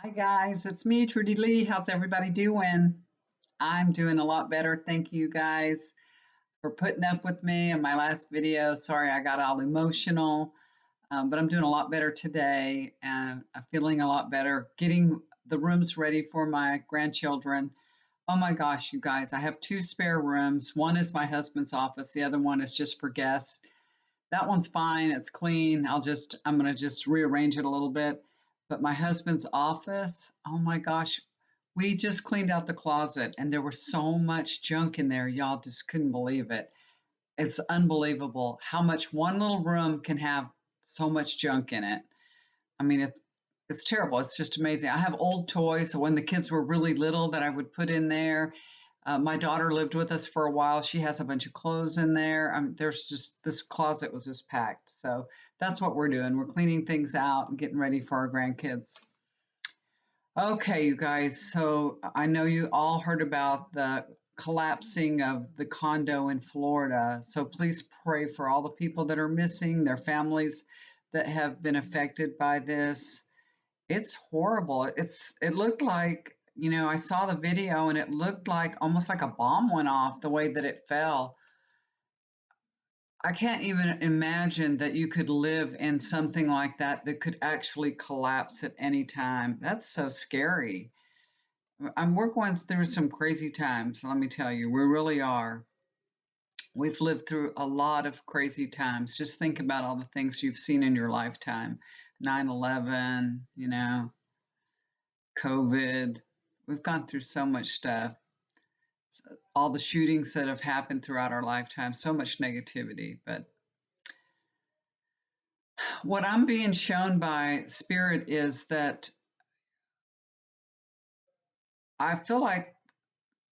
Hi guys, it's me, Trudy Lee. How's everybody doing? I'm doing a lot better. Thank you guys for putting up with me in my last video. Sorry I got all emotional, but I'm doing a lot better today and I'm feeling a lot better. Getting the rooms ready for my grandchildren. Oh my gosh, you guys, I have two spare rooms. One is my husband's office, the other one is just for guests. That one's fine. It's clean. I'm going to just rearrange it a little bit. But my husband's office, oh my gosh, we just cleaned out the closet and there was so much junk in there. Y'all just couldn't believe it. It's unbelievable how much one little room can have so much junk in it. I mean, it's terrible. It's just amazing. I have old toys. So when the kids were really little that I would put in there. My daughter lived with us for a while. She has a bunch of clothes in there. There's just this closet was just packed. So that's what we're doing. We're cleaning things out and getting ready for our grandkids. Okay, you guys. So I know you all heard about the collapsing of the condo in Florida. So please pray for all the people that are missing, their families that have been affected by this. It's horrible. It looked like, I saw the video and it looked like almost like a bomb went off the way that it fell. I can't even imagine that you could live in something like that that could actually collapse at any time. That's so scary. We're going through some crazy times, let me tell you. We really are. We've lived through a lot of crazy times. Just think about all the things you've seen in your lifetime. 9/11, COVID. We've gone through so much stuff, all the shootings that have happened throughout our lifetime, so much negativity. But what I'm being shown by Spirit is that I feel like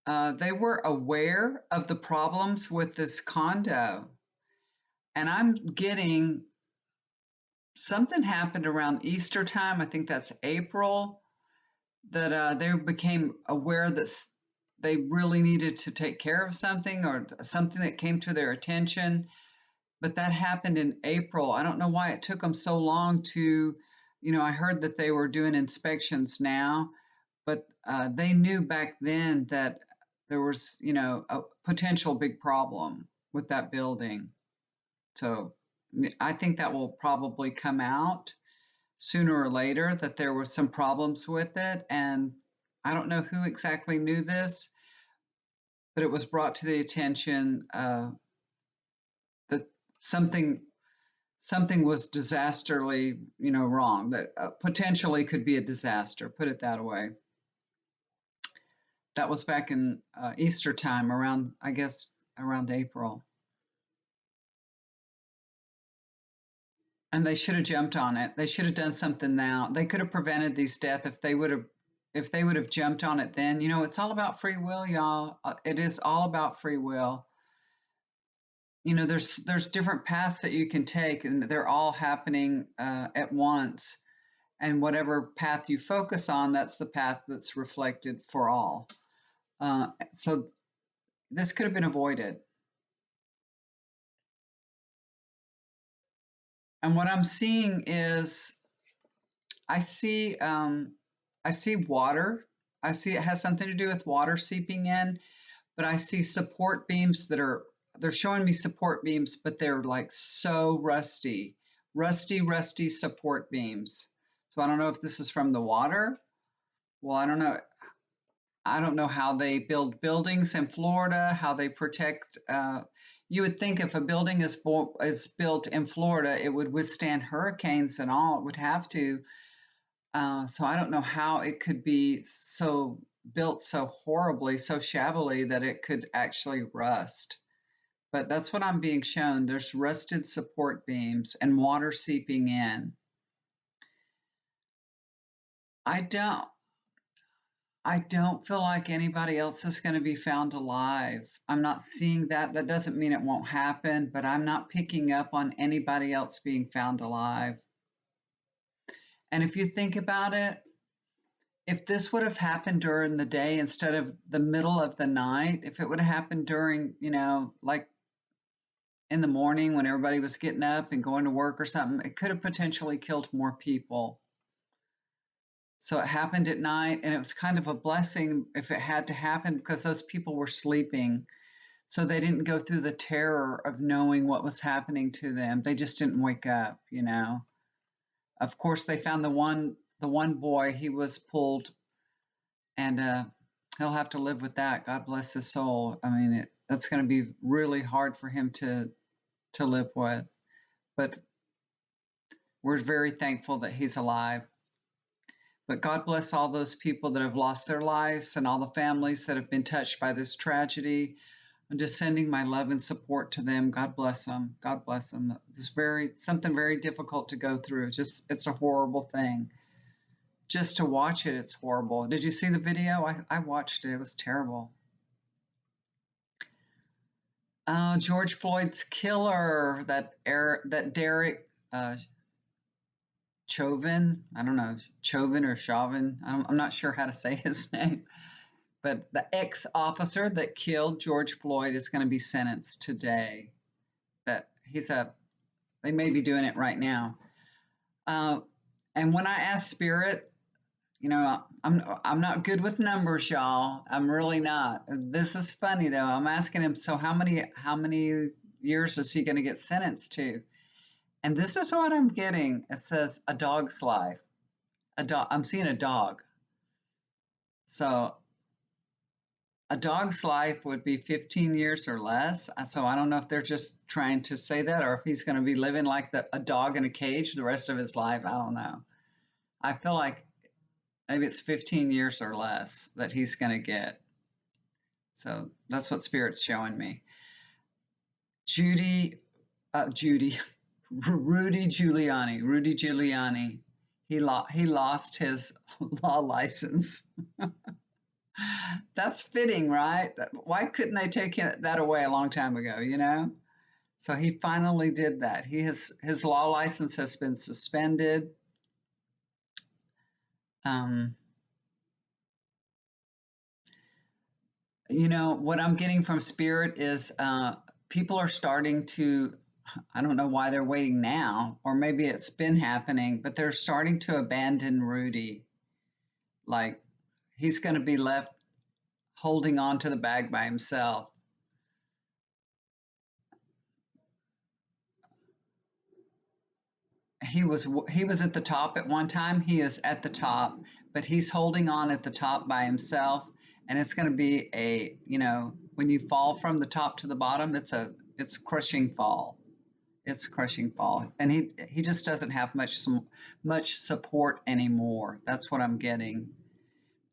they were aware of the problems with this condo. And I'm getting something happened around Easter time. I think that's April, that they became aware that they really needed to take care of something or something that came to their attention. But that happened in April. I don't know why it took them so long to, I heard that they were doing inspections now, but they knew back then that there was, a potential big problem with that building. So I think that will probably come out sooner or later that there were some problems with it. And I don't know who exactly knew this, but it was brought to the attention that something something was disastrously, wrong. That potentially could be a disaster. Put it that way. That was back in Easter time, around I guess around April, and they should have jumped on it. They should have done something now. They could have prevented these deaths if they would have jumped on it then. It's all about free will, y'all. It is all about free will. There's different paths that you can take, and they're all happening at once. And whatever path you focus on, that's the path that's reflected for all. So this could have been avoided. And what I'm seeing is, I see, I see water. I see it has something to do with water seeping in, but I see support beams they're showing me support beams, but they're like so rusty, rusty support beams. So I don't know if this is from the water. Well, I don't know. I don't know how they build buildings in Florida, how they protect. You would think if a building is built in Florida, it would withstand hurricanes and all. It would have to. So I don't know how it could be so built so horribly, so shabbily that it could actually rust. But that's what I'm being shown. There's rusted support beams and water seeping in. I don't. I don't feel like anybody else is going to be found alive. I'm not seeing that. That doesn't mean it won't happen, but I'm not picking up on anybody else being found alive. And if you think about it, if this would have happened during the day instead of the middle of the night, if it would have happened during, like in the morning when everybody was getting up and going to work or something, it could have potentially killed more people. So it happened at night, and it was kind of a blessing if it had to happen because those people were sleeping. So they didn't go through the terror of knowing what was happening to them. They just didn't wake up, you know. Of course, they found the one boy. He was pulled, and he'll have to live with that. God bless his soul. I mean, that's going to be really hard for him to live with. But we're very thankful that he's alive. But God bless all those people that have lost their lives and all the families that have been touched by this tragedy. I'm just sending my love and support to them. God bless them. God bless them. It's something very difficult to go through. Just it's a horrible thing. Just to watch it, it's horrible. Did you see the video? I watched it. It was terrible. George Floyd's killer, that Derek Chauvin. I don't know, Chauvin or Chauvin. I'm not sure how to say his name. But the ex-officer that killed George Floyd is going to be sentenced today. That they may be doing it right now. And when I ask Spirit, you know, I'm not good with numbers, y'all. I'm really not. This is funny though. I'm asking him, so how many years is he going to get sentenced to? And this is what I'm getting. It says a dog's life. A dog. I'm seeing a dog. So a dog's life would be 15 years or less. So I don't know if they're just trying to say that or if he's going to be living like a dog in a cage the rest of his life. I don't know. I feel like maybe it's 15 years or less that he's going to get. So that's what Spirit's showing me. Rudy Giuliani. He lost his law license. That's fitting, right? Why couldn't they take that away a long time ago, you know? So he finally did that. His law license has been suspended. You know, what I'm getting from Spirit is people are starting to, I don't know why they're waiting now, or maybe it's been happening, but they're starting to abandon Rudy. Like he's going to be left holding on to the bag by himself. He was at the top at one time. He is at the top, but he's holding on at the top by himself. And it's going to be when you fall from the top to the bottom, it's a crushing fall. It's a crushing fall, and he just doesn't have much support anymore. That's what I'm getting.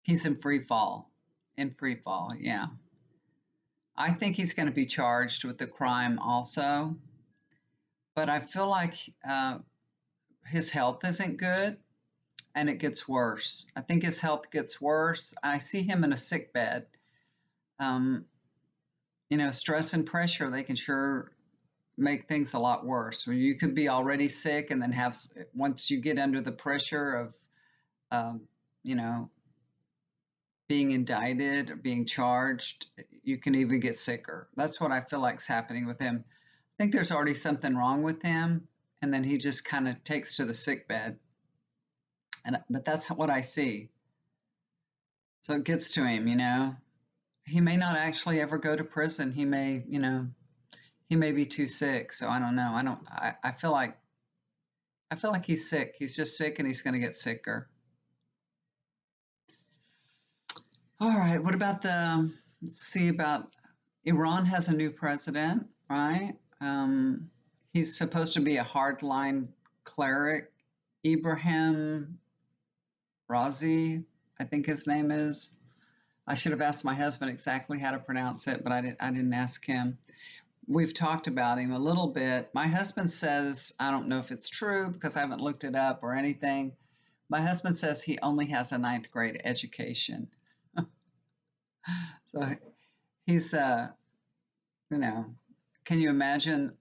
He's in free fall. In free fall, yeah. I think he's going to be charged with the crime also, but I feel like his health isn't good and it gets worse. I think his health gets worse. I see him in a sick bed. Stress and pressure, they can sure make things a lot worse. You could be already sick and then once you get under the pressure of, you know, being indicted or being charged, you can even get sicker. That's what I feel like is happening with him. I think there's already something wrong with him, and then he just kind of takes to the sick bed. But that's what I see. So it gets to him, you know. He may not actually ever go to prison. He may, he may be too sick. So I don't know. I feel like he's sick. He's just sick and he's going to get sicker. All right. What about let's see about Iran has a new president, right? He's supposed to be a hardline cleric. Ibrahim Razi, I think his name is. I should have asked my husband exactly how to pronounce it, but I didn't ask him. We've talked about him a little bit. My husband says, I don't know if it's true because I haven't looked it up or anything. My husband says he only has a ninth grade education. So he's, can you imagine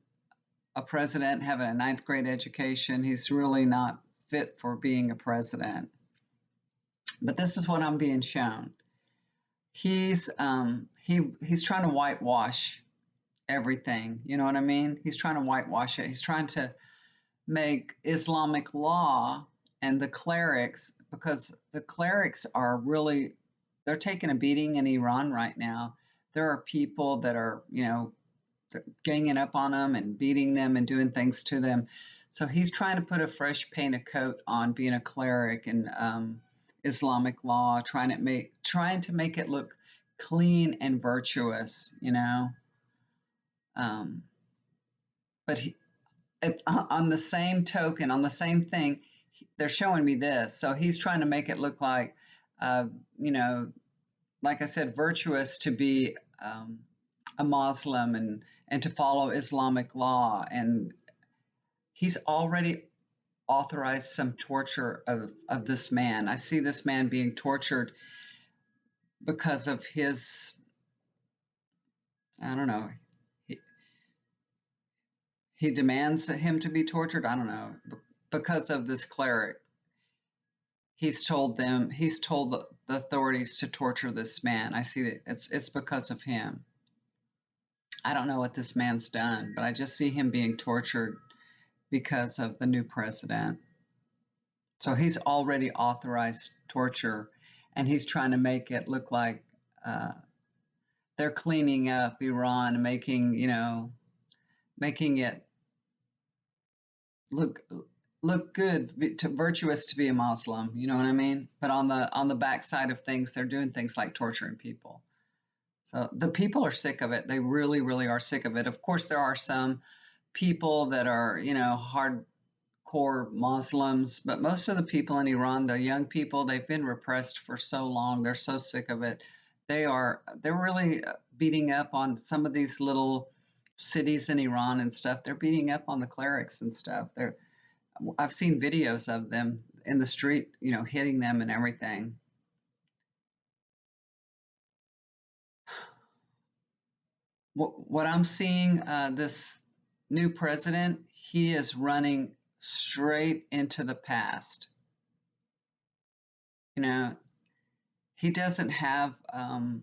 a president having a ninth grade education? He's really not fit for being a president. But this is what I'm being shown. He's trying to whitewash everything. You know what I mean? He's trying to whitewash it. He's trying to make Islamic law and the clerics, because the clerics are really, they're taking a beating in Iran right now. There are people that are, ganging up on them and beating them and doing things to them. So he's trying to put a fresh paint of coat on being a cleric in Islamic law, trying to make it look clean and virtuous. Um, but on the same token, on the same thing, they're showing me this. So he's trying to make it look like, uh, you know, like I said, virtuous to be a Muslim and to follow Islamic law. And he's already authorized some torture of this man. I see this man being tortured because of his, I don't know, he, he demands him to be tortured. I don't know, because of this cleric. He's told the authorities to torture this man. I see that it's because of him. I don't know what this man's done, but I just see him being tortured because of the new president. So he's already authorized torture, and he's trying to make it look like uh, they're cleaning up Iran, making it look good, virtuous to be a Muslim. You know what I mean? But on the backside of things, they're doing things like torturing people. So the people are sick of it. They really, really are sick of it. Of course, there are some people that are, hardcore Muslims, but most of the people in Iran, the young people, they've been repressed for so long. They're so sick of it. They're really beating up on some of these little cities in Iran and stuff. They're beating up on the clerics and stuff. I've seen videos of them in the street, hitting them and everything. What I'm seeing, this new president, he is running straight into the past. You know, he doesn't have a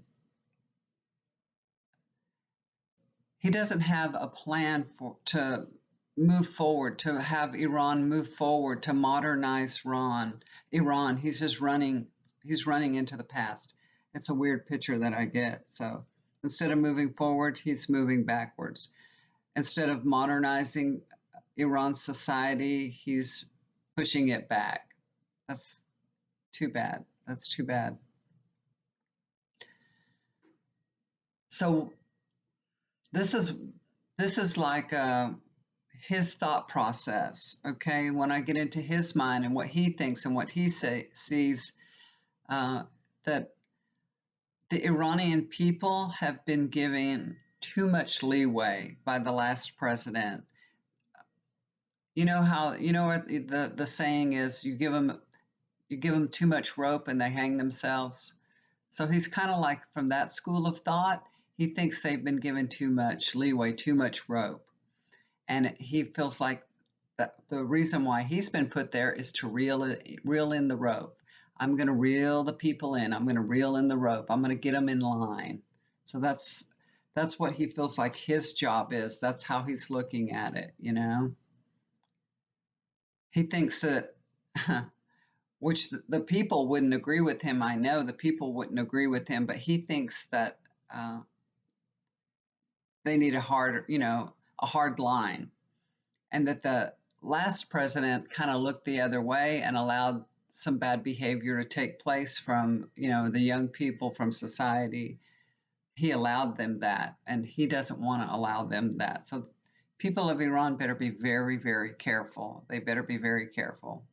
plan to move forward, to have Iran move forward, to modernize Iran. He's running into the past. It's a weird picture that I get. So instead of moving forward, he's moving backwards. Instead of modernizing Iran's society, he's pushing it back. That's too bad. That's too bad. So this is like his thought process. Okay, when I get into his mind and what he thinks and what he sees, uh, that the Iranian people have been given too much leeway by the last president. What the saying is, you give them too much rope and they hang themselves. So he's kind of like from that school of thought. He thinks they've been given too much leeway, too much rope. And he feels like that the reason why he's been put there is to reel in the rope. I'm going to reel the people in. I'm going to reel in the rope. I'm going to get them in line. So that's what he feels like his job is. That's how he's looking at it. He thinks that which the people wouldn't agree with him. I know the people wouldn't agree with him, but he thinks that they need a hard line, and that the last president kind of looked the other way and allowed some bad behavior to take place from the young people from society. He allowed them that, and he doesn't want to allow them that. So people of Iran better be very, very careful. They better be very careful.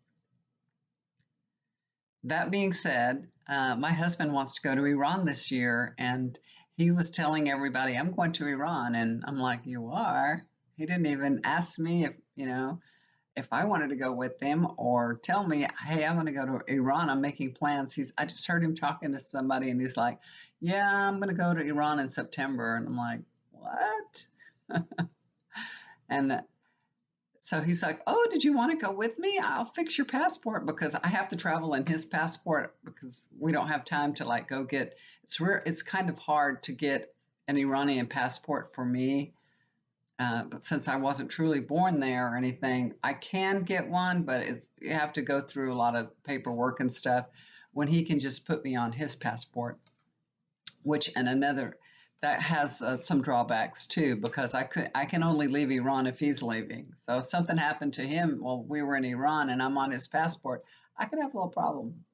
That being said, my husband wants to go to Iran this year, and he was telling everybody, I'm going to Iran. And I'm like, you are? He didn't even ask me if I wanted to go with them or tell me, hey, I'm going to go to Iran. I'm making plans. I just heard him talking to somebody, and he's like, yeah, I'm going to go to Iran in September. And I'm like, what? And so he's like, oh, did you want to go with me? I'll fix your passport, because I have to travel in his passport because we don't have time to like go get, it's kind of hard to get an Iranian passport for me. But since I wasn't truly born there or anything, I can get one, but you have to go through a lot of paperwork and stuff when he can just put me on his passport, which and another that has some drawbacks too, because I can only leave Iran if he's leaving. So if something happened to him while we were in Iran and I'm on his passport, I could have a little problem.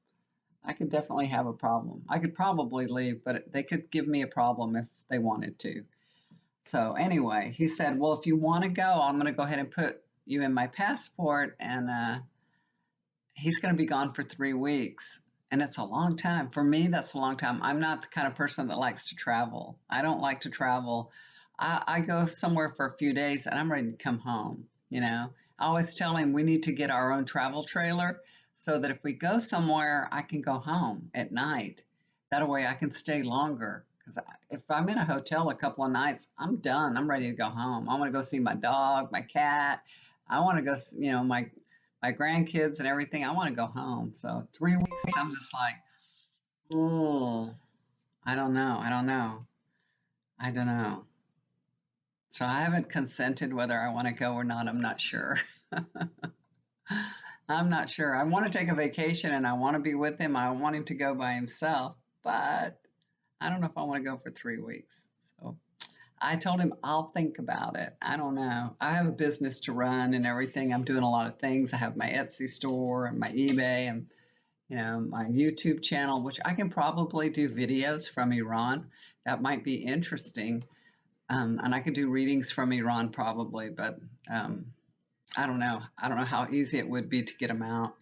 I could definitely have a problem. I could probably leave, but they could give me a problem if they wanted to. So anyway, he said, "Well, if you want to go, I'm going to go ahead and put you in my passport." And he's going to be gone for 3 weeks. And it's a long time. For me, that's a long time. I'm not the kind of person that likes to travel. I don't like to travel. I go somewhere for a few days and I'm ready to come home. I always tell him we need to get our own travel trailer so that if we go somewhere, I can go home at night. That way I can stay longer. Because if I'm in a hotel a couple of nights, I'm done. I'm ready to go home. I want to go see my dog, my cat. I want to go, my grandkids and everything. I want to go home. So 3 weeks, I'm just like, oh, I don't know. I don't know. I don't know. So I haven't consented whether I want to go or not. I'm not sure. I'm not sure. I want to take a vacation and I want to be with him. I want him to go by himself, but I don't know if I want to go for 3 weeks. So I told him I'll think about it. I don't know. I have a business to run and everything. I'm doing a lot of things. I have my Etsy store and my eBay and my YouTube channel, which I can probably do videos from Iran. That might be interesting. And I could do readings from Iran probably, but I don't know. I don't know how easy it would be to get them out.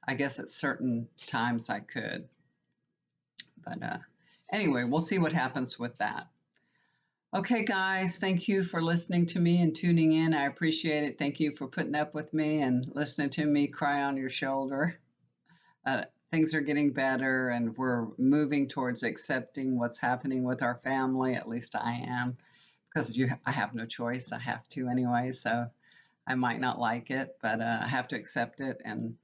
I guess at certain times I could. But anyway, we'll see what happens with that. Okay, guys, thank you for listening to me and tuning in. I appreciate it. Thank you for putting up with me and listening to me cry on your shoulder. Things are getting better and we're moving towards accepting what's happening with our family. At least I am, because I have no choice. I have to anyway. So I might not like it, but I have to accept it. And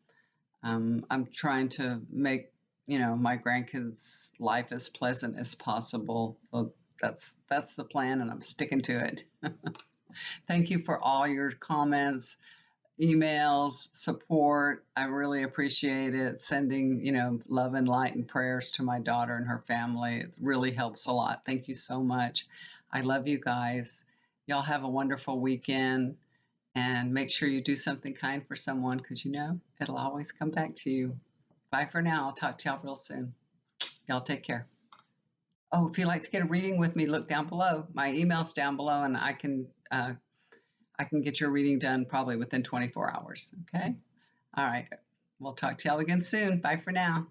I'm trying to make, my grandkids' life as pleasant as possible. So that's the plan, and I'm sticking to it. Thank you for all your comments, emails, support. I really appreciate it. Sending, love and light and prayers to my daughter and her family. It really helps a lot. Thank you so much. I love you guys. Y'all have a wonderful weekend and make sure you do something kind for someone because it'll always come back to you. Bye for now. I'll talk to y'all real soon. Y'all take care. Oh, if you'd like to get a reading with me, look down below. My email's down below, and I can get your reading done probably within 24 hours. Okay. All right. We'll talk to y'all again soon. Bye for now.